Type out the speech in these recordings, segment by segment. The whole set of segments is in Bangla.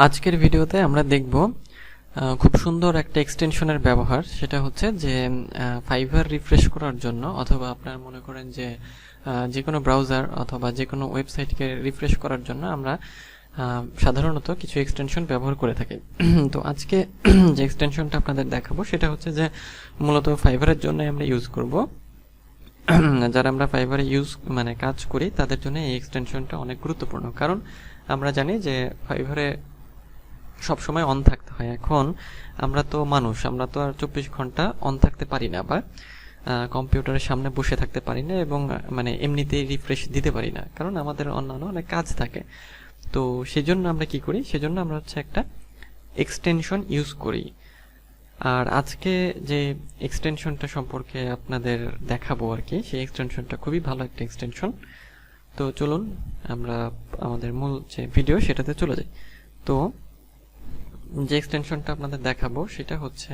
আজকের ভিডিওতে আমরা দেখব খুব সুন্দর একটা এক্সটেনশনের ব্যবহার। সেটা হচ্ছে যে ফাইবার রিফ্রেশ করার জন্য, অথবা আপনার মনে করেন যে যে কোনো ব্রাউজার অথবা যে কোনো ওয়েবসাইটকে রিফ্রেশ করার জন্য আমরা সাধারণত কিছু এক্সটেনশন ব্যবহার করে থাকি। তো আজকে যে এক্সটেনশনটা আপনাদের দেখাবো সেটা হচ্ছে যে মূলত ফাইবারের জন্য আমরা ইউজ করব। যারা আমরা ফাইবারে কাজ করি তাদের জন্য এই এক্সটেনশনটা অনেক গুরুত্বপূর্ণ, কারণ আমরা জানি যে ফাইবারে সবসময় অন থাকতে হয়। এখন আমরা তো মানুষ, আমরা তো আর 24 ঘন্টা অন থাকতে পারি না, বা কম্পিউটারের সামনে বসে থাকতে পারি না, এবং এমনিতেই রিফ্রেশ দিতে পারি না, কারণ আমাদের অন্যান্য অনেক কাজ থাকে। তো সেজন্য আমরা কি করি, সেজন্য আমরা হচ্ছে একটা এক্সটেনশন ইউজ করি। আর আজকে যে এক্সটেনশনটা সম্পর্কে আপনাদের দেখাবো আর কি, সেই এক্সটেনশনটা খুবই ভালো একটা এক্সটেনশন। তো চলুন আমরা আমাদের মূল যে ভিডিও সেটাতে চলে যাই। তো যে এক্সটেনশনটা আপনাদের দেখাবো সেটা হচ্ছে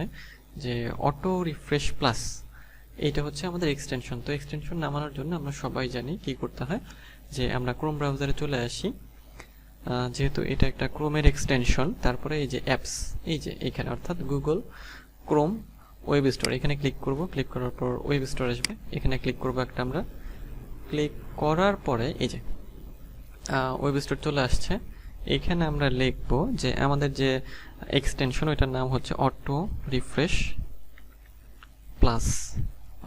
যে অটো রিফ্রেশ প্লাস। এইটা হচ্ছে আমাদের এক্সটেনশন। তো এক্সটেনশন নামানোর জন্য আমরা সবাই জানি কি করতে হয়, যে আমরা ক্রোম ব্রাউজারে চলে আসি। যেহেতু এটা একটা ক্রোমের এক্সটেনশন, তারপরে এই যে অ্যাপস, এই যে এখানে অর্থাৎ গুগল ক্রোম ওয়েব স্টোর, এখানে ক্লিক করব। ক্লিক করার পর ওয়েব স্টোর আসবে, এখানে ক্লিক করব একটা আমরা। ক্লিক করার পরে এই যে ওয়েব স্টোর চলে আসছে। এখানে আমরা লিখব যে আমাদের যে এক্সটেনশন ওইটার নাম হচ্ছে auto refresh plus.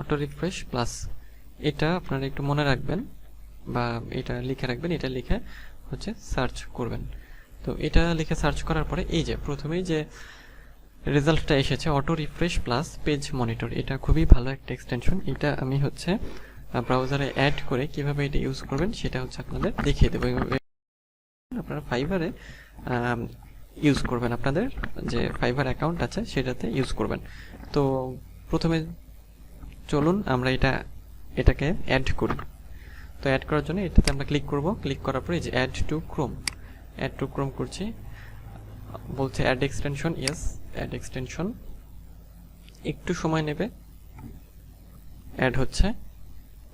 Auto refresh plus এটা আপনারা একটু মনে রাখবেন, বা এটা লিখে রাখবেন। এটা লিখে হচ্ছে সার্চ করবেন। তো এটা লিখে সার্চ করার পরে এই যে প্রথমেই যে রেজাল্টটা এসেছে auto refresh plus page monitor, এটা খুবই ভালো একটা এক্সটেনশন। এটা আমি হচ্ছে ব্রাউজারে অ্যাড করে কিভাবে এটা ইউজ করবেন সেটা হচ্ছে আপনাদের দেখিয়ে দেবো। আপনারা ফাইবারে ইউজ করবেন, আপনাদের যে ফাইবার অ্যাকাউন্ট আছে সেটাতে ইউজ করবেন। তো প্রথমে চলুন আমরা এটাকে অ্যাড করি। তো অ্যাড করার জন্য এটাতে আমরা ক্লিক করব। ক্লিক করার পরে যে অ্যাড টু ক্রোম করছি, বলছে add extension. Yes, add extension. একটু সময় নেবে, অ্যাড হচ্ছে,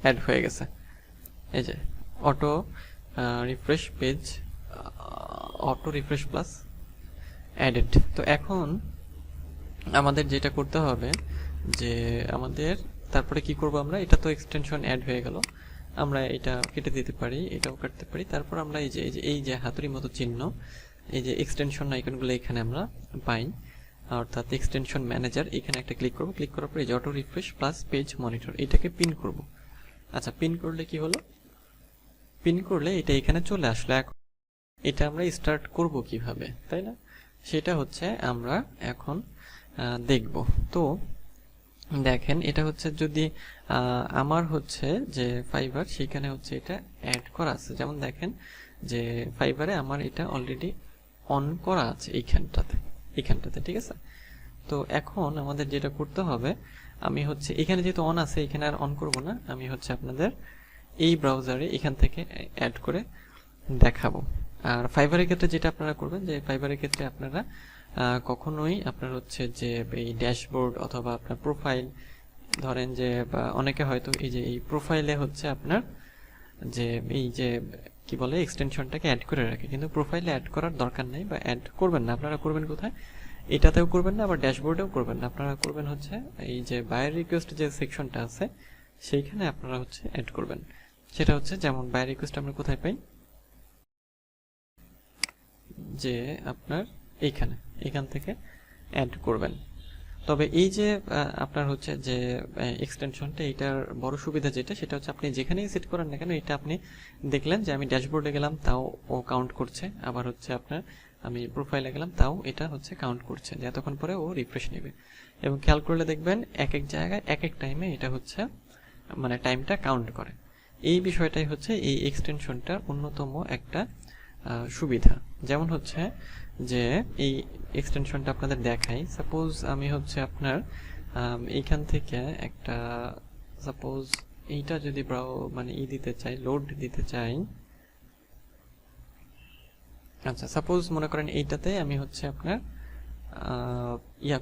অ্যাড হয়ে গেছে। এই যে auto refresh page, auto refresh plus added. তো এখন আমাদের যেটা করতে হবে যে আমাদের তারপরে কি করব, আমরা এটা তো এক্সটেনশন অ্যাড হয়ে গেল, আমরা এটা কেটে দিতে পারি, এটাও কাটতে পারি। তারপর আমরা এই যে হাতুড়ি মতো চিহ্ন, এই যে এক্সটেনশন আইকনগুলো এখানে আমরা পাই, অর্থাৎ এক্সটেনশন ম্যানেজার, এখানে একটা ক্লিক করব। ক্লিক করার পরে এই যে auto refresh plus page monitor, এটাকে পিন করব। আচ্ছা, পিন করলে কি হলো, পিন করলে এটা এখানে চলে আসলো। এখন এটা আমরা স্টার্ট করব কিভাবে, তাই না? সেটা হচ্ছে আমরা এখন দেখব। তো দেখেন, এটা হচ্ছে যদি আমার হচ্ছে যে ফাইবার, সেখানে হচ্ছে এটা অ্যাড করা আছে। যেমন দেখেন যে ফাইবারে আমার এটা অলরেডি অন করা আছে এইখানটাতে, ঠিক আছে? তো এখন আমাদের যেটা করতে হবে, আমি হচ্ছে এখানে যেহেতু অন আছে, এখানে আর অন করব না, আমি হচ্ছে আপনাদের এই ব্রাউজারে এখান থেকে অ্যাড করে দেখাবো। আর ফাইবারের ক্ষেত্রে যেটা আপনারা করবেন, যে ফাইবারের ক্ষেত্রে আপনারা কখনোই আপনার হচ্ছে যে এই ড্যাশবোর্ড অথবা আপনার প্রোফাইল, ধরেন যে অনেকে হয়তো এই যে এই প্রোফাইলে হচ্ছে আপনার যে এই যে কি বলে এক্সটেনশনটাকে অ্যাড করে রাখে, কিন্তু প্রোফাইলে অ্যাড করার দরকার নেই, বা অ্যাড করবেন না। আপনারা করবেন কোথায়, এটাতেও করবেন না, আবার ড্যাশবোর্ডেও করবেন না। আপনারা করবেন হচ্ছে এই যে বায়ার রিকোয়েস্ট যে সেকশনটা আছে সেইখানে আপনারা হচ্ছে অ্যাড করবেন। সেটা হচ্ছে যেমন বায়ার রিকোয়েস্ট আমরা কোথায় পাই, যে আপনার এখান থেকে অ্যাড করবেন। তবে এই যে আপনার হচ্ছে যে এক্সটেনশনটা, এটার বড় সুবিধা যেটা, সেটা হচ্ছে আপনি যেখানেই সেট করেন না কেন, এটা আপনি দেখলেন যে আমি ড্যাশবোর্ডে গেলাম তাও ও কাউন্ট করছে, আবার হচ্ছে আপনার আমি প্রোফাইলে গেলাম তাও এটা হচ্ছে কাউন্ট করছে, যে এতক্ষণ পরে ও রিফ্রেশ নেবে। এবং খেয়াল করলে দেখবেন এক এক জায়গায় এক এক টাইমে এটা হচ্ছে টাইমটা কাউন্ট করে। এই বিষয়টাই হচ্ছে এই এক্সটেনশনটার অন্যতম একটা সুবিধা। যেমন হচ্ছে যে এই এক্সটেনশনটা আপনাদের দেখাই। সাপোজ আমি হচ্ছে আপনার এইখান থেকে একটা, সাপোজ এইটা যদি দিতে চাই, লোড দিতে চাই। আচ্ছা, সাপোজ মনে করেন এইটাতে আমি হচ্ছে আপনার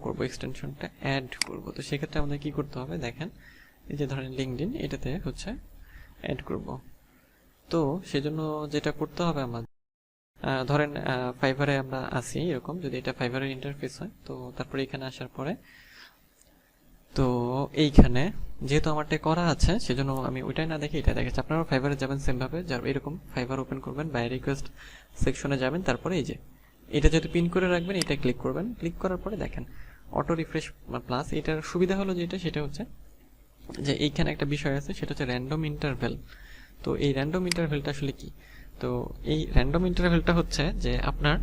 করব, এক্সটেনশনটা অ্যাড করব। তো সেক্ষেত্রে আমাদের কি করতে হবে, দেখেন এই যে ধরেন লিঙ্কডইন, এটাতে হচ্ছে অ্যাড করব। তো সেজন্য যেটা করতে হবে আমাদের, ধরেন ফাইবারে আমরা আসি এরকম, যদি এটা ফাইবারের ইন্টারফেস হয়, তো তারপরে এখানে আসার পরে তো এইখানে যেহেতু আমারটা করা আছে সেজন্য আমি ওইটাই না দেখে এটা দেখাচ্ছি। আপনারা ফাইবারে যাবেন সেমভাবে, এরকম ফাইবার ওপেন করবেন, বাই রিকোয়েস্ট সেকশনে যাবেন, তারপরে এই যে এটা যেহেতু পিন করে রাখবেন এটা ক্লিক করবেন। ক্লিক করার পরে দেখেন অটো রিফ্রেশ প্লাস। এটার সুবিধা হলো যেটা, সেটা হচ্ছে যে এইখানে একটা বিষয় আছে, সেটা হচ্ছে র্যান্ডম ইন্টারভেল। তো এই র্যান্ডম ইন্টারভেলটা আসলে কি? তো এই র্যান্ডম ইন্টারভেলটা হচ্ছে যে আপনার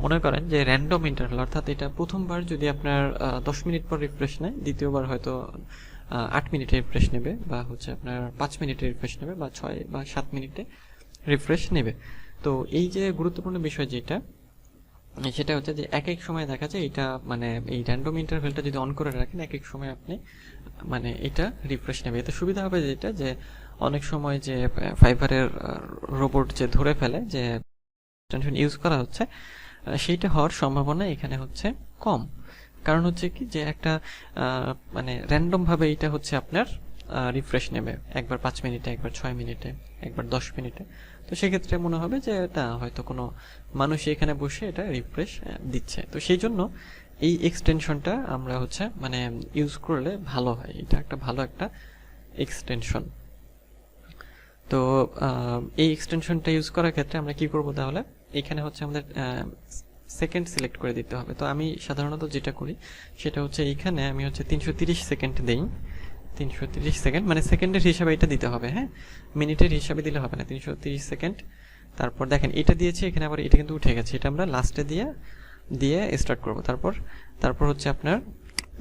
মনে করেন যে র্যান্ডম ইন্টারভেল, অর্থাৎ এটা প্রথমবার যদি আপনার 10 মিনিট পর রিফ্রেশ নেয়, দ্বিতীয়বার হয়তো 8 মিনিটে রিফ্রেশ নেবে, বা হচ্ছে আপনার 5 মিনিটে রিফ্রেশ নেবে, বা 6 বা 7 মিনিটে রিফ্রেশ নেবে। তো এই যে গুরুত্বপূর্ণ বিষয় যেটা, সেটা হচ্ছে যে এক এক সময় দেখা যায় এটা মানে এই র্যান্ডম ইন্টারভেলটা যদি অন করে রাখেন, এক এক সময় আপনি মানে এটা রিফ্রেশ নেবে। এতে সুবিধা হবে যেটা, যে অনেক সময় যে ফাইবারের রোবট যে ধরে ফেলে যে এক্সটেনশন ইউজ করা হচ্ছে, সেইটা হওয়ার সম্ভাবনা এখানে হচ্ছে কম। কারণ হচ্ছে কি, যে একটা মানে র্যান্ডম ভাবে এটা হচ্ছে আপনার রিফ্রেশ নেবে, একবার 5 মিনিটে, একবার 6 মিনিটে, একবার 10 মিনিটে। তো সেক্ষেত্রে মনে হবে যে এটা হয়তো কোনো মানুষ এখানে বসে এটা রিফ্রেশ দিচ্ছে। তো সেই জন্য এই এক্সটেনশনটা আমরা হচ্ছে মানে ইউজ করলে ভালো হয়। এটা একটা ভালো একটা এক্সটেনশন। তো এই এক্সটেনশনটা ইউজ করার ক্ষেত্রে আমরা কি করব তাহলে, এখানে হচ্ছে আমাদের সেকেন্ড সিলেক্ট করে দিতে হবে। তো আমি সাধারণত যেটা করি সেটা হচ্ছে এইখানে আমি হচ্ছে 330 সেকেন্ড দেই। 330 সেকেন্ড মানে সেকেন্ডের হিসাবে এটা দিতে হবে, হ্যাঁ, মিনিটের হিসাবে দিলে হবে না। 330 সেকেন্ড। তারপর দেখেন এটা দিয়েছি, এখানে আবার এটা কিন্তু উঠে গেছে, এটা আমরা লাস্টে দিয়ে স্টার্ট করব। তারপর হচ্ছে আপনার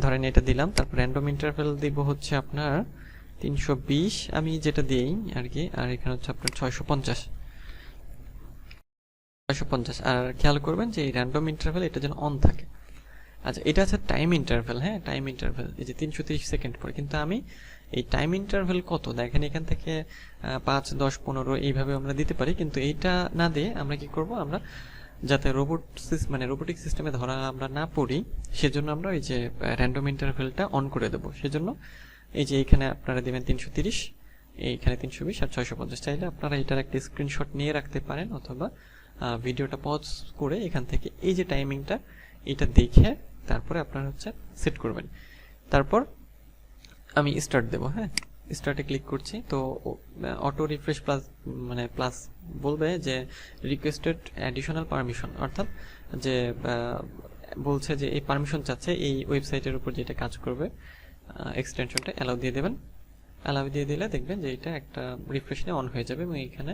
ধরেন এটা দিলাম, তারপর র্যান্ডম ইন্টারভেল দিব হচ্ছে আপনার 320 আমি যেটা দিই আর কি, আর এখানে হচ্ছে আপনার 650। আর খেয়াল করবেন যে এই র্যান্ডম ইন্টারভেল এটা যেন অন থাকে। আচ্ছা, এটা আছে টাইম ইন্টারভেল, হ্যাঁ, টাইম ইন্টারভেল এই যে 330 সেকেন্ড পরে। কিন্তু আমি এই টাইম ইন্টারভেল কত দেখেন, এখান থেকে 5, 10, 15 এইভাবে আমরা দিতে পারি। কিন্তু এইটা না দিয়ে আমরা কি করব, আমরা যাতে রোবোটিক সিস্টেমে ধরা আমরা না পড়ি, সেজন্য আমরা ওই যে র্যান্ডম ইন্টারভেলটা অন করে দেবো। সেজন্য এই যে এখানে আপনারা দিবেন 330, এইখানে 320 আর 650। চাইলে আপনারা এটার একটা স্ক্রিনশট নিয়ে রাখতে পারেন, অথবা ভিডিওটা পজ করে এখান থেকে এই যে টাইমিংটা এটা দেখে তারপরে আপনারা হচ্ছে সেট করবেন। তারপর আমি স্টার্ট দেব, হ্যাঁ, স্টার্টে ক্লিক করছি। তো অটো রিফ্রেশ প্লাস বলবে যে রিকোয়েস্টেড অ্যাডিশনাল পারমিশন, অর্থাৎ যে বলছে যে এই পারমিশন চাচ্ছে এই ওয়েবসাইটের উপর যেটা কাজ করবে, এক্সটেনশনটা অ্যালাউ দিয়ে দেবেন। অ্যালাউ দিয়ে দিলে দেখবেন যে এটা একটা রিফ্রেশ নিয়ে অন হয়ে যাবে, এবং এখানে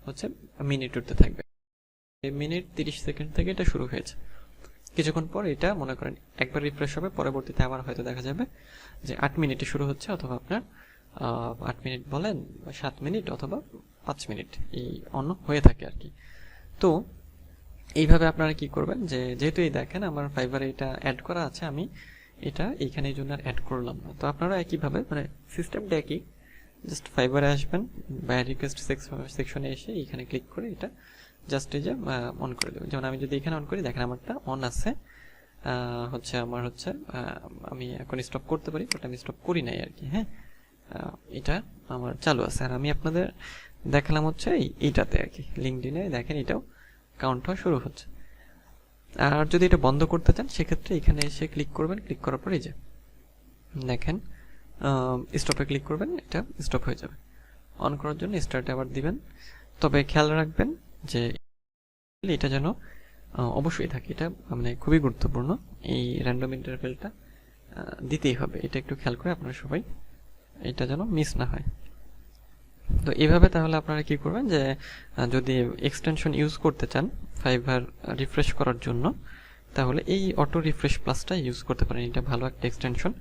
হচ্ছে মিনিট উঠতে থাকবে। মিনিট 30 সেকেন্ড থেকে এটা শুরু হয়েছে। কিছুক্ষণ পর এটা মনে করেন একবার রিফ্রেশ হবে, পরবর্তীতে আবার হয়তো দেখা যাবে যে 8 মিনিটে শুরু হচ্ছে, অথবা আপনার 8 মিনিট বলেন, 7 মিনিট অথবা 5 মিনিট এই অন হয়ে থাকে আর কি। তো এইভাবে আপনারা কি করবেন, যে যেহেতু এই দেখেন আমার ফাইবারে এটা অ্যাড করা আছে, আমি এটা এইখানে এই জন্য অ্যাড করলাম না। তো আপনারা একইভাবে মানে সিস্টেমটা একই, জাস্ট ফাইবারে আসবেন, বাই রিকোয়েস্ট সেকশনে এসে এইখানে ক্লিক করে এটা জাস্ট এই যে অন করে দেবেন। যেমন আমি যদি এখানে অন করি, দেখেন আমারটা অন আছে, হচ্ছে আমার হচ্ছে আমি এখন স্টপ করতে পারি, বাট আমি স্টপ করি নাই আর কি, হ্যাঁ, এটা আমার চালু আছে। আর আমি আপনাদের দেখালাম হচ্ছে এইটাতে আর কি, লিঙ্কডইনে দেখেন এটাও কাউন্ট হওয়া শুরু হচ্ছে। আর যদি এটা বন্ধ করতে চান, সেক্ষেত্রে এখানে এসে ক্লিক করবেন, ক্লিক করার পরে এই যে দেখেন স্টপে ক্লিক করবেন, এটা স্টপ হয়ে যাবে। অন করার জন্য স্টার্টে আবার দিবেন। তবে খেয়াল রাখবেন যে এটা যেন অবশ্যই থাকে, এটা মানে খুবই গুরুত্বপূর্ণ, এই র্যান্ডম ইন্টারভেলটা দিতেই হবে। এটা একটু খেয়াল করে আপনারা সবাই এটা যেন মিস না হয়। তো এইভাবে তাহলে আপনারা কি করবেন, যে যদি এক্সটেনশন ইউজ করতে চান ফাইবার রিফ্রেশ করার জন্য, তাহলে এই অটো রিফ্রেশ প্লাসটা ইউজ করতে পারেন। এটা ভালো একটা এক্সটেনশন,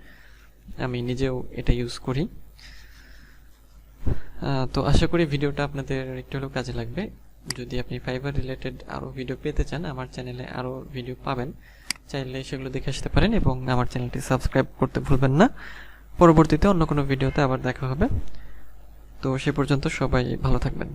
আমি নিজেও এটা ইউজ করি। তো আশা করি ভিডিওটা আপনাদের একটু হলেও কাজে লাগবে। যদি আপনি ফাইবার রিলেটেড আরও ভিডিও পেতে চান, আমার চ্যানেলে আরও ভিডিও পাবেন, চাইলে সেগুলো দেখে আসতে পারেন, এবং আমার চ্যানেলটি সাবস্ক্রাইব করতে ভুলবেন না। পরবর্তীতে অন্য কোনো ভিডিওতে আবার দেখা হবে। তো সে পর্যন্ত সবাই ভালো থাকবেন।